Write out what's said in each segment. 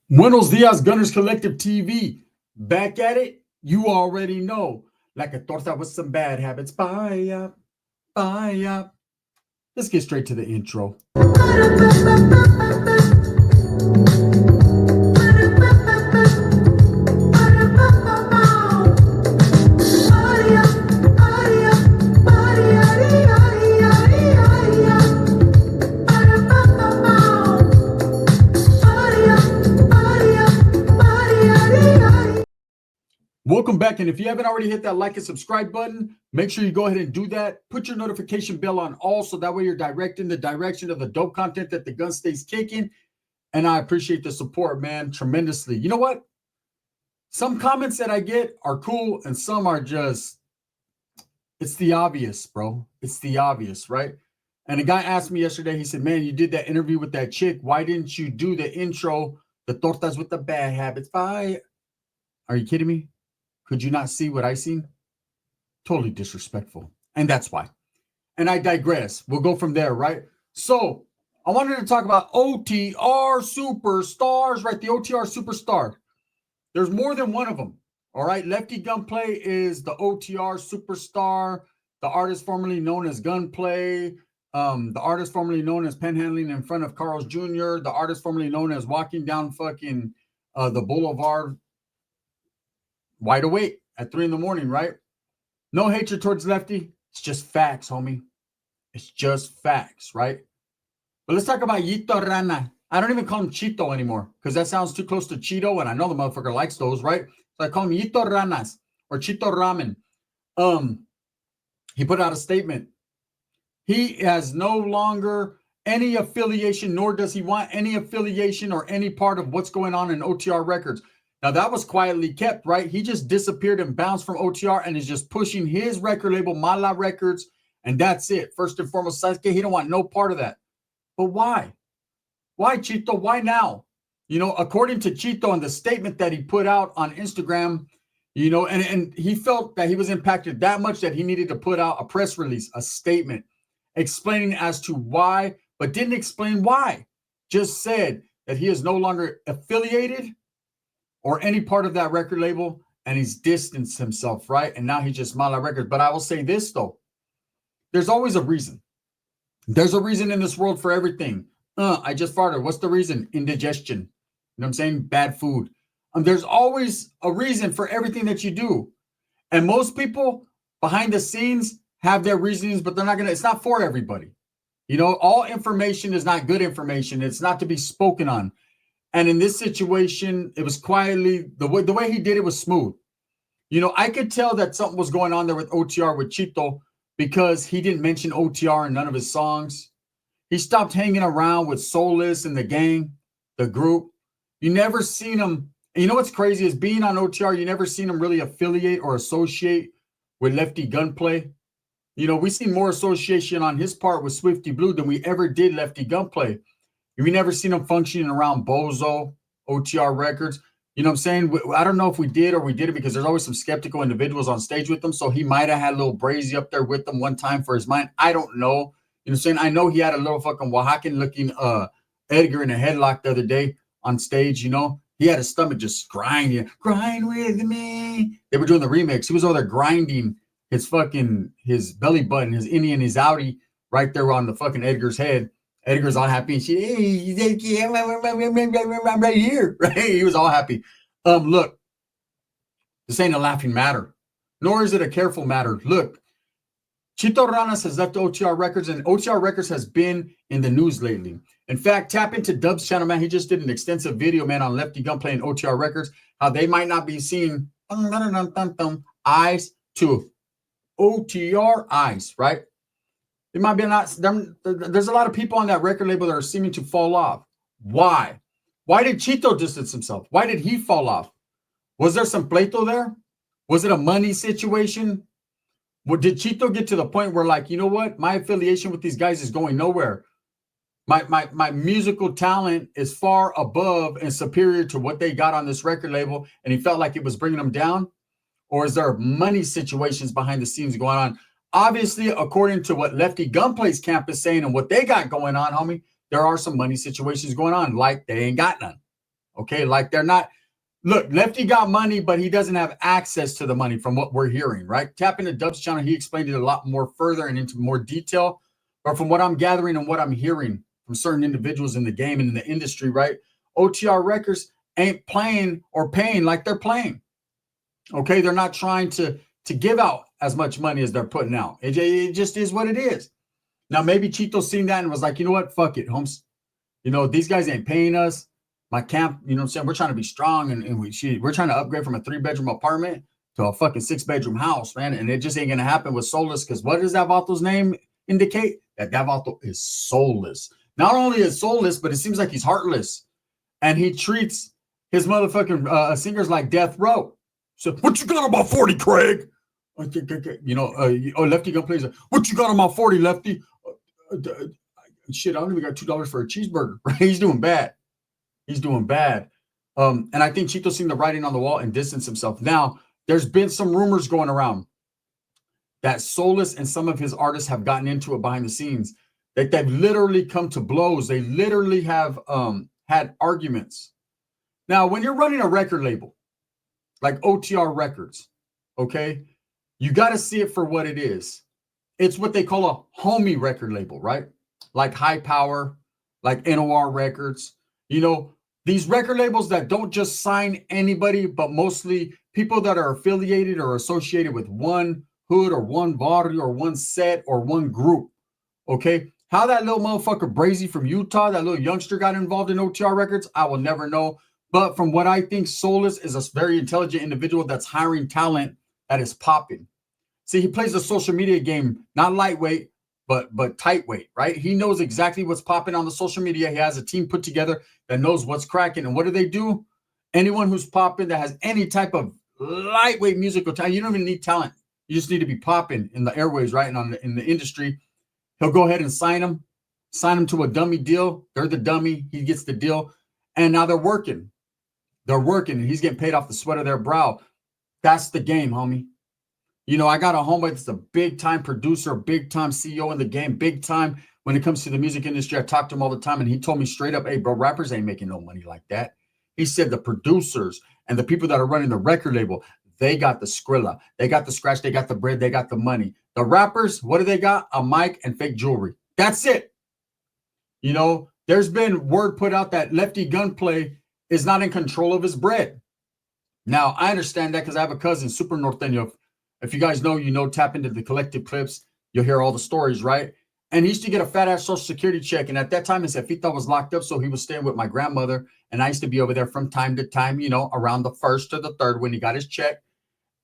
Buenos dias, Gunners Collective TV. Back at it, you already know. Like a torta with some bad habits. Bye up, bye up. Let's get straight to the intro. Welcome back, and if you haven't already hit that like and subscribe button, make sure you go ahead and do that. Put your notification bell on all so that way you're directing the direction of the dope content that the gun stays kicking. And I appreciate the support, man, tremendously. You know what? Some comments that I get are cool, and some are just, it's the obvious, bro. It's the obvious, right? And a guy asked me yesterday, he said, man, you did that interview with that chick. Why didn't you do the intro, the tortas with the bad habits? Bye. Are you kidding me? Could you not see what I seen? Totally disrespectful. And that's why. And I digress. We'll go from there, right? So I wanted to talk about OTR superstars, right? The OTR superstar. There's more than one of them. All right. Lefty Gunplay is the OTR superstar, the artist formerly known as Gunplay, the artist formerly known as Panhandling in front of Carl's Jr., the artist formerly known as walking down fucking the boulevard wide awake at 3 a.m, right? No hatred towards Lefty. It's just facts, homie. It's just facts, right? But let's talk about Chito Ranas. I don't even call him Chito anymore because that sounds too close to Cheeto, and I know the motherfucker likes those, right? So I call him Chito Ranas or Chito Ramen. He put out a statement. He has no longer any affiliation, nor does he want any affiliation or any part of what's going on in OTR Records. Now, that was quietly kept, right? He just disappeared and bounced from OTR and is just pushing his record label, Mala Records, and that's it. First and foremost, Sasuke, he don't want no part of that. But why? Why, Chito? Why now? You know, according to Chito and the statement that he put out on Instagram, you know, and he felt that he was impacted that much that he needed to put out a press release, a statement, explaining as to why, but didn't explain why. Just said that he is no longer affiliated or any part of that record label, and he's distanced himself, right? And now he's just Mala Records. But I will say this, though. There's always a reason. There's a reason in this world for everything. I just farted. What's the reason? Indigestion. You know what I'm saying? Bad food. There's always a reason for everything that you do. And most people behind the scenes have their reasons, but they're not going to, it's not for everybody. You know, all information is not good information. It's not to be spoken on. And in this situation, it was quietly, the way he did it was smooth. You know, I could tell that something was going on there with OTR with Chito because he didn't mention OTR in none of his songs. He stopped hanging around with Soulless and the gang, the group. You never seen him. And you know what's crazy is being on OTR, you never seen him really affiliate or associate with Lefty Gunplay. You know, we seen more association on his part with Swifty Blue than we ever did Lefty Gunplay. We never seen him functioning around Bozo, OTR Records. You know what I'm saying? I don't know if we did or we did it because there's always some skeptical individuals on stage with them. So he might have had a little Brazy up there with them one time for his mind. I don't know. You know what I'm saying? I know he had a little fucking Oaxacan looking Edgar in a headlock the other day on stage, you know? He had his stomach just grinding. Grind with me. They were doing the remix. He was over there grinding his belly button, his innie and his outie right there on the fucking Edgar's head. Edgar's all happy and shit. Hey, I'm right here. Right? He was all happy. Look, this ain't a laughing matter, nor is it a careful matter. Look, Chito Ranas has left OTR Records, and OTR Records has been in the news lately. In fact, tap into Dub's channel, man. He just did an extensive video, man, on Lefty Gunplay and OTR Records, how they might not be seeing eyes to OTR eyes, right? It might be not. There's a lot of people on that record label that are seeming to fall off. Why? Why did Chito distance himself? Why did he fall off? Was there some pleito there? Was it a money situation? Did Chito get to the point where, like, you know what? My affiliation with these guys is going nowhere. My musical talent is far above and superior to what they got on this record label, and he felt like it was bringing them down? Or is there money situations behind the scenes going on? Obviously, according to what Lefty Gunplay's camp is saying and what they got going on, homie, there are some money situations going on, like they ain't got none. Okay, like they're not. Look, Lefty got money, but he doesn't have access to the money from what we're hearing, right? Tap into Dub's channel. He explained it a lot more further and into more detail. But from what I'm gathering and what I'm hearing from certain individuals in the game and in the industry, right? OTR Records ain't playing or paying like they're playing. Okay, they're not trying to give out as much money as they're putting out. It just is what it is. Now, maybe Chito's seen that and was like, you know what? Fuck it, Holmes. You know, these guys ain't paying us. My camp, you know what I'm saying? We're trying to be strong and we're trying to upgrade from a 3-bedroom apartment to a fucking 6-bedroom house, man. And it just ain't going to happen with Soulless because what does Davato's name indicate? That Davato is soulless. Not only is soulless, but it seems like he's heartless. And he treats his motherfucking singers like death row. So, what you got on my 40, Craig? You know, Lefty Gunplay. What you got on my 40, Lefty? Shit, I don't even got $2 for a cheeseburger. Right? He's doing bad. He's doing bad. And I think Chito's seen the writing on the wall and distanced himself. Now, there's been some rumors going around that Soulless and some of his artists have gotten into it behind the scenes. That they've literally come to blows. They literally have had arguments. Now, when you're running a record label like OTR Records, okay, you got to see it for what it is. It's what they call a homie record label, right? Like High Power, like NOR Records. You know, these record labels that don't just sign anybody, but mostly people that are affiliated or associated with one hood or one body or one set or one group. Okay. How that little motherfucker Brazy from Utah, that little youngster got involved in OTR Records, I will never know. But from what I think, Soulless is a very intelligent individual that's hiring talent that is popping. See, he plays the social media game, not lightweight, but tightweight, right? He knows exactly what's popping on the social media. He has a team put together that knows what's cracking. And what do? Anyone who's popping that has any type of lightweight musical talent, you don't even need talent. You just need to be popping in the airwaves, right? And in the industry, he'll go ahead and sign them to a dummy deal. They're the dummy. He gets the deal. And now they're working. They're working, and he's getting paid off the sweat of their brow. That's the game, homie. You know, I got a homeboy that's a big-time producer, big-time CEO in the game, big time when it comes to the music industry. I talk to him all the time, and he told me straight up, hey, bro, rappers ain't making no money like that. He said the producers and the people that are running the record label, they got the Skrilla. They got the scratch. They got the bread. They got the money. The rappers, what do they got? A mic and fake jewelry. That's it. You know, there's been word put out that Lefty Gunplay is not in control of his bread. Now, I understand that because I have a cousin, Super Norteño. If you guys know, you know, tap into the collective clips. You'll hear all the stories, right? And he used to get a fat-ass Social Security check. And at that time, his Efita was locked up, so he was staying with my grandmother. And I used to be over there from time to time, you know, around the 1st or the 3rd when he got his check.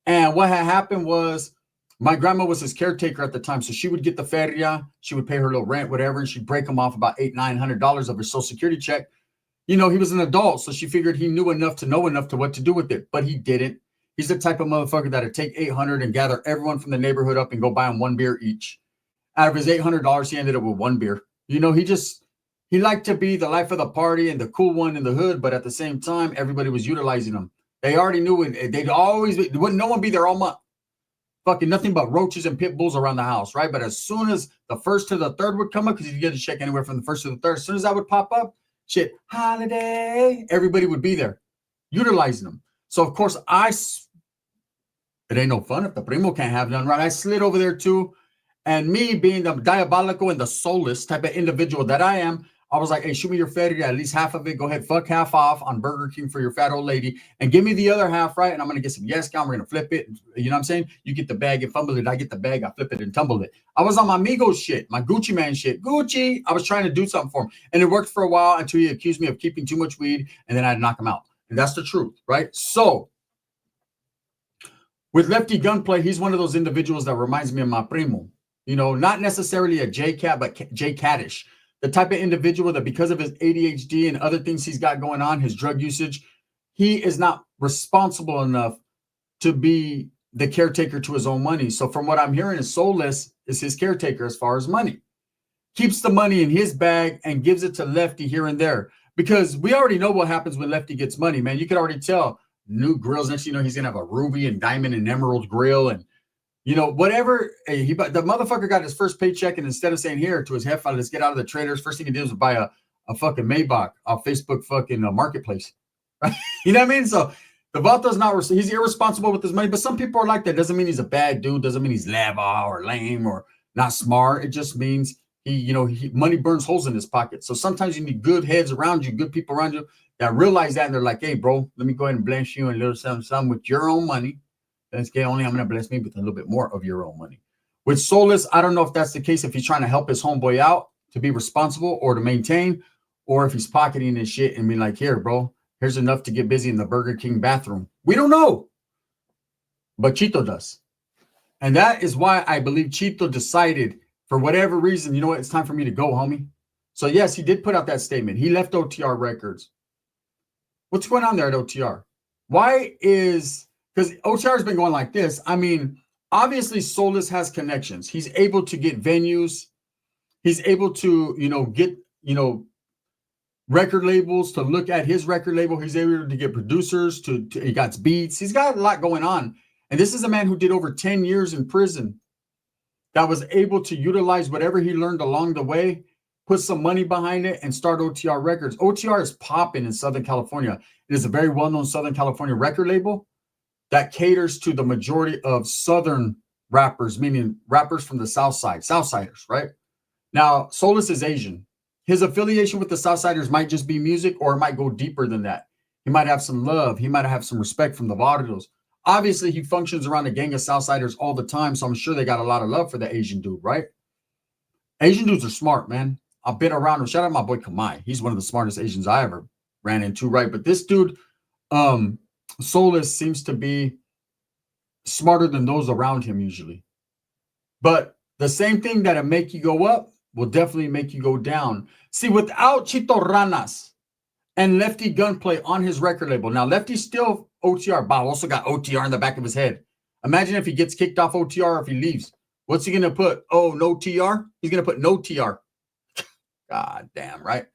And what had happened was my grandma was his caretaker at the time. So she would get the feria. She would pay her little rent, whatever. And she'd break him off about $800-900 of his Social Security check. You know, he was an adult. So she figured he knew enough to know enough to what to do with it. But he didn't. He's the type of motherfucker that'd take $800 and gather everyone from the neighborhood up and go buy them one beer each. Out of his $800, he ended up with one beer. You know, he liked to be the life of the party and the cool one in the hood, but at the same time, everybody was utilizing him. They already knew it. They'd always be, wouldn't no one be there all month. Fucking nothing but roaches and pit bulls around the house, right? But as soon as the 1st to the 3rd would come up, because you get a check anywhere from the 1st to the 3rd, as soon as that would pop up, shit, holiday, everybody would be there, utilizing them. So, of course, it ain't no fun if the primo can't have none, right? I slid over there too. And me being the diabolical and the soulless type of individual that I am, I was like, hey, shoot me your feria, at least half of it. Go ahead, fuck half off on Burger King for your fat old lady. And give me the other half, right? And I'm going to get some yes count. We're going to flip it. You know what I'm saying? You get the bag and fumble it. I get the bag. I flip it and tumble it. I was on my Migos shit, my Gucci man shit. Gucci. I was trying to do something for him. And it worked for a while until he accused me of keeping too much weed. And then I had to knock him out. And that's the truth, right? So, with Lefty Gunplay, he's one of those individuals that reminds me of my primo. You know, not necessarily a J-Cat, but J-Cattish. The type of individual that because of his ADHD and other things he's got going on, his drug usage, he is not responsible enough to be the caretaker to his own money. So from what I'm hearing, is Soulless is his caretaker as far as money. Keeps the money in his bag and gives it to Lefty here and there. Because we already know what happens when Lefty gets money, man. You could already tell. New grills. Next, you know, he's gonna have a ruby and diamond and emerald grill, and you know, whatever. The motherfucker got his first paycheck, and instead of saying here to his head, let's get out of the traders. First thing he did was buy a fucking Maybach off Facebook fucking marketplace. You know what I mean? So the Vato's not, he's irresponsible with his money, but some people are like that. Doesn't mean he's a bad dude. Doesn't mean he's leva or lame or not smart. It just means money burns holes in his pocket. So sometimes you need good heads around you, good people around you that realize that. And they're like, hey, bro, let me go ahead and bless you a little something with your own money. That's okay. Only I'm going to bless me with a little bit more of your own money. With Solus, I don't know if that's the case, if he's trying to help his homeboy out to be responsible or to maintain, or if he's pocketing his shit and being like, here, bro, here's enough to get busy in the Burger King bathroom. We don't know. But Chito does. And that is why I believe Chito decided, for whatever reason, you know what, it's time for me to go, homie. So yes, he did put out that statement. He left OTR Records. What's going on there at OTR? Why is, because OTR has been going like this. I mean, obviously Solus has connections. He's able to get venues. He's able to, get, record labels to look at his record label. He's able to get producers he got beats. He's got a lot going on. And this is a man who did over 10 years in prison that was able to utilize whatever he learned along the way, put some money behind it, and start OTR Records. OTR is popping in Southern California. It is a very well-known Southern California record label that caters to the majority of Southern rappers, meaning rappers from the South Side, Southsiders, right? Now, Solus is Asian. His affiliation with the Southsiders might just be music, or it might go deeper than that. He might have some love. He might have some respect from the Vardos. Obviously, he functions around a gang of Southsiders all the time, so I'm sure they got a lot of love for the Asian dude, right? Asian dudes are smart, man. I've been around him. Shout out my boy Kamai. He's one of the smartest Asians I ever ran into, right? But this dude, Solus, seems to be smarter than those around him usually. But the same thing that'll make you go up will definitely make you go down. See, without Chito Ranas and Lefty Gunplay on his record label, now Lefty's still OTR. Bob also got OTR in the back of his head. Imagine if he gets kicked off OTR or if he leaves. What's he going to put? Oh, no TR? He's going to put no TR. God damn, right?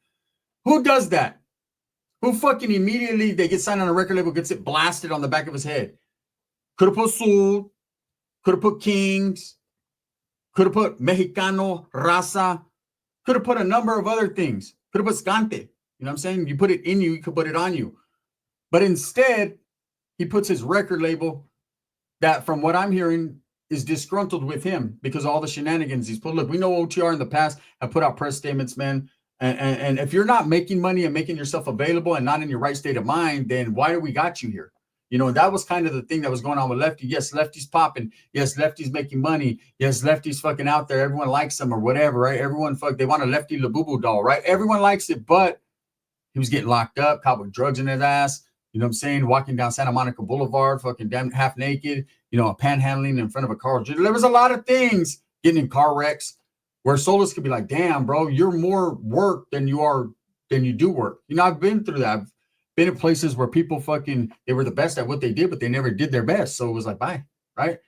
Who does that? Who fucking immediately they get signed on a record label, gets it blasted on the back of his head? Could have put Sul, could have put Kings, could have put Mexicano, Raza, could have put a number of other things. Could have put Scante. You know what I'm saying? You put it in you, you could put it on you. But instead, he puts his record label that, from what I'm hearing, is disgruntled with him because of all the shenanigans he's put. Look, we know OTR in the past have put out press statements, man. And if you're not making money and making yourself available and not in your right state of mind, then why do we got you here? And that was kind of the thing that was going on with Lefty. Yes, Lefty's popping. Yes, Lefty's making money. Yes, Lefty's fucking out there. Everyone likes him or whatever, right? Everyone they want a Lefty Labubu doll, right? Everyone likes it, but he was getting locked up, caught with drugs in his ass. You know what I'm saying? Walking down Santa Monica Boulevard, fucking damn half naked, panhandling in front of a car. There was a lot of things, getting in car wrecks, where Solus could be like, damn, bro, you're more work than you do work. I've been through that. I've been in places where people they were the best at what they did, but they never did their best. So it was like, bye, right?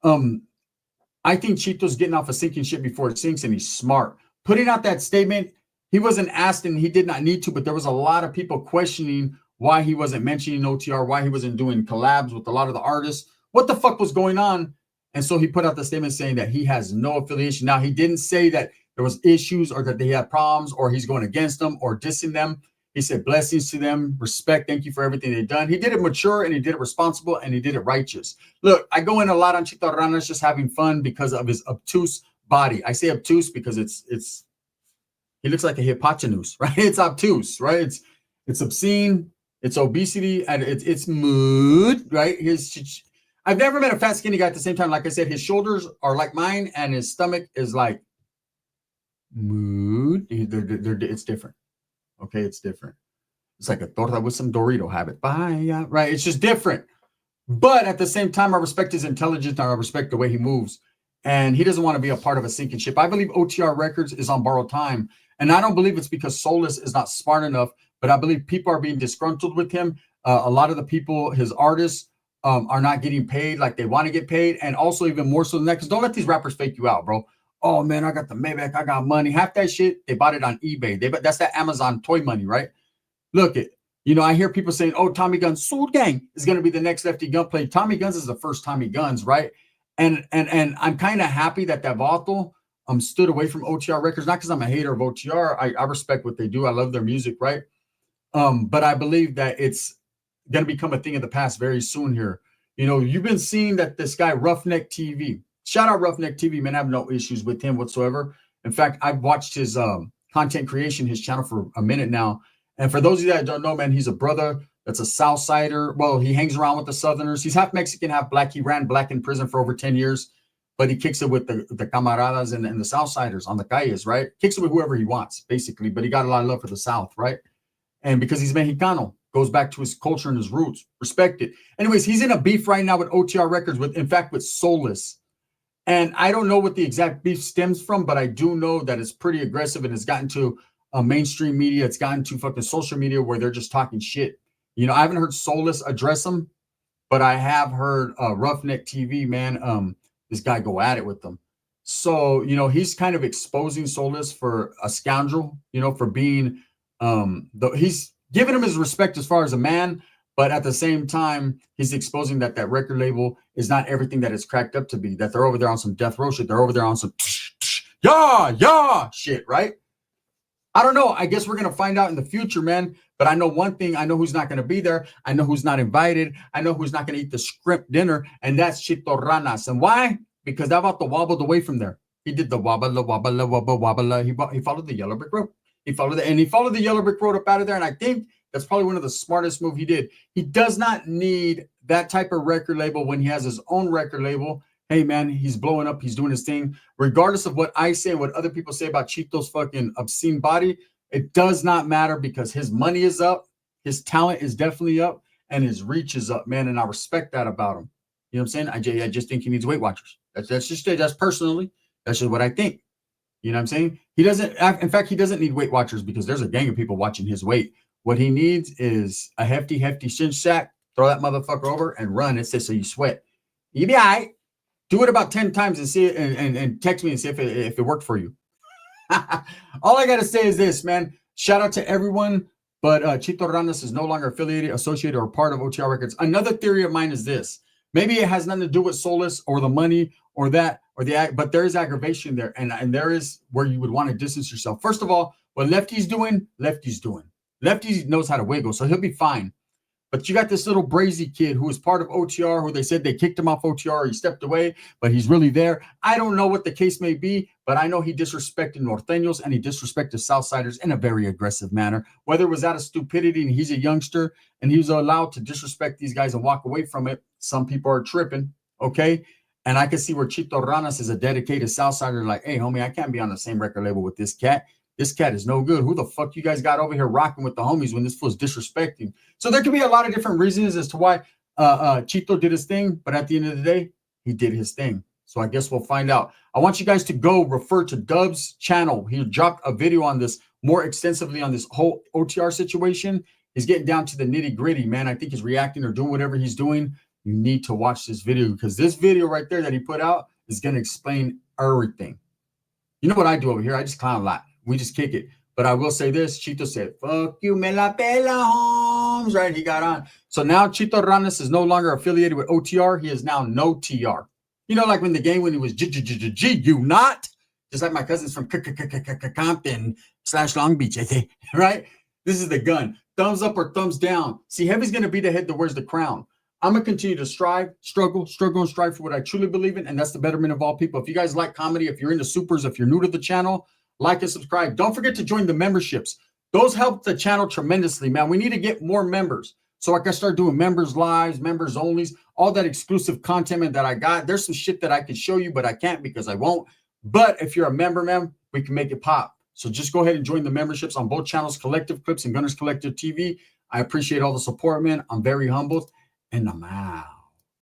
I think Chito's getting off a sinking ship before it sinks, and he's smart. Putting out that statement, he wasn't asked and he did not need to, but there was a lot of people questioning why he wasn't mentioning OTR, why he wasn't doing collabs with a lot of the artists. What the fuck was going on? And so he put out the statement saying that he has no affiliation. Now, he didn't say that there was issues or that they had problems or he's going against them or dissing them. He said blessings to them, respect, thank you for everything they've done. He did it mature and he did it responsible and he did it righteous. Look, I go in a lot on Chito Ranas just having fun because of his obtuse body. I say obtuse because he looks like a hypotenuse, right? It's obtuse, right? It's obscene. It's obesity and it's mood, right? I've never met a fat, skinny guy at the same time. Like I said, his shoulders are like mine and his stomach is like mood. It's different. Okay, it's different. It's like a torta with some Dorito habit. Bye, right? It's just different. But at the same time, I respect his intelligence and I respect the way he moves. And he doesn't want to be a part of a sinking ship. I believe OTR Records is on borrowed time. And I don't believe it's because Solus is not smart enough, but I believe people are being disgruntled with him. A lot of the people, his artists, are not getting paid like they want to get paid. And also even more so than that, because don't let these rappers fake you out, bro. Oh, man, I got the Maybach. I got money. Half that shit, they bought it on eBay. That's that Amazon toy money, right? Look, I hear people saying, oh, Tommy Guns, Soul Gang is going to be the next Lefty Gunplay. Tommy Guns is the first Tommy Guns, right? And I'm kind of happy that Vato stood away from OTR Records, not because I'm a hater of OTR. I respect what they do. I love their music, right? But I believe that it's going to become a thing of the past very soon here. You know, you've been seeing that this guy, Roughneck TV, shout out Roughneck TV, man. I have no issues with him whatsoever. In fact, I've watched his content creation, his channel for a minute now. And for those of you that don't know, man, he's a brother that's a Southsider. Well, he hangs around with the Southerners. He's half Mexican, half black. He ran black in prison for over 10 years, but he kicks it with the camaradas and the Southsiders on the calles, right? Kicks it with whoever he wants, basically. But he got a lot of love for the South, right? And because he's Mexicano, goes back to his culture and his roots. Respect it. Anyways, he's in a beef right now with OTR Records, in fact, with Soulless. And I don't know what the exact beef stems from, but I do know that it's pretty aggressive and it's gotten to mainstream media. It's gotten to fucking social media where they're just talking shit. You know, I haven't heard Soulless address them, but I have heard Roughneck TV, man, this guy go at it with them. So, you know, he's kind of exposing Soulless for a scoundrel, you know, for being, he's giving him his respect as far as a man, but at the same time, he's exposing that record label is not everything that it's cracked up to be, that they're over there on some death row shit. They're over there on some yeah shit, right? I don't know. I guess we're going to find out in the future, man. But I know one thing. I know who's not going to be there. I know who's not invited. I know who's not going to eat the script dinner, and that's Chito Ranas. And why? Because that about the wobbled away from there. He did the wobble. He followed the yellow brick road. He followed the yellow brick road up out of there. And I think that's probably one of the smartest moves he did. He does not need that type of record label when he has his own record label. Hey, man, he's blowing up. He's doing his thing. Regardless of what I say and what other people say about Chito's fucking obscene body, it does not matter because his money is up. His talent is definitely up. And his reach is up, man. And I respect that about him. You know what I'm saying? I just think he needs Weight Watchers. That's personally. That's just what I think. You know what I'm saying? He doesn't, in fact, he doesn't need Weight Watchers because there's a gang of people watching his weight. What he needs is a hefty cinch sack. Throw that motherfucker over and run. It says so you sweat. You be all right. Do it about 10 times and see it and text me and see if it worked for you. All I got to say is this, man. Shout out to everyone, but Chito Ranas is no longer affiliated, associated, or part of OTR Records. Another theory of mine is this. Maybe it has nothing to do with Soulless or the money or that or the, but there is aggravation there. And there is where you would want to distance yourself. First of all, what Lefty's doing. Lefty knows how to wiggle, so he'll be fine. But you got this little brazy kid who is part of OTR, who they said they kicked him off OTR. He stepped away, but he's really there. I don't know what the case may be, but I know he disrespected Norteños and he disrespected Southsiders in a very aggressive manner. Whether it was out of stupidity and he's a youngster and he was allowed to disrespect these guys and walk away from it, some people are tripping, okay? And I can see where Chito Ranas is a dedicated Southsider, like, hey, homie, I can't be on the same record label with this cat. This cat is no good. Who the fuck you guys got over here rocking with the homies when this fool's disrespecting? So there could be a lot of different reasons as to why Chito did his thing, but at the end of the day, he did his thing. So I guess we'll find out. I want you guys to go refer to Dub's channel. He dropped a video on this more extensively on this whole OTR situation. He's getting down to the nitty gritty, man. I think he's reacting or doing whatever he's doing. You need to watch this video because this video right there that he put out is going to explain everything. You know what I do over here? I just clown a lot. We just kick it. But I will say this. Chito said, fuck you, me la pela, Holmes. Right? He got on. So now Chito Ranas is no longer affiliated with OTR. He is now no TR. You know, like when the game when he was G, you not? Just like my cousins from Compton / Long Beach, I think. Right? This is the gun. Thumbs up or thumbs down. See, Heavy's going to be the head that wears the crown. I'm going to continue to strive, struggle, and strive for what I truly believe in. And that's the betterment of all people. If you guys like comedy, if you're into supers, if you're new to the channel, like and subscribe. Don't forget to join the memberships. Those help the channel tremendously, man. We need to get more members so I can start doing members lives, members onlys, all that exclusive content that I got. There's some shit that I could show you, but I can't because I won't. But if you're a member, man, we can make it pop. So just go ahead and join the memberships on both channels, Collective Clips and Gunners Collective TV. I appreciate all the support, man. I'm very humbled, and I'm out.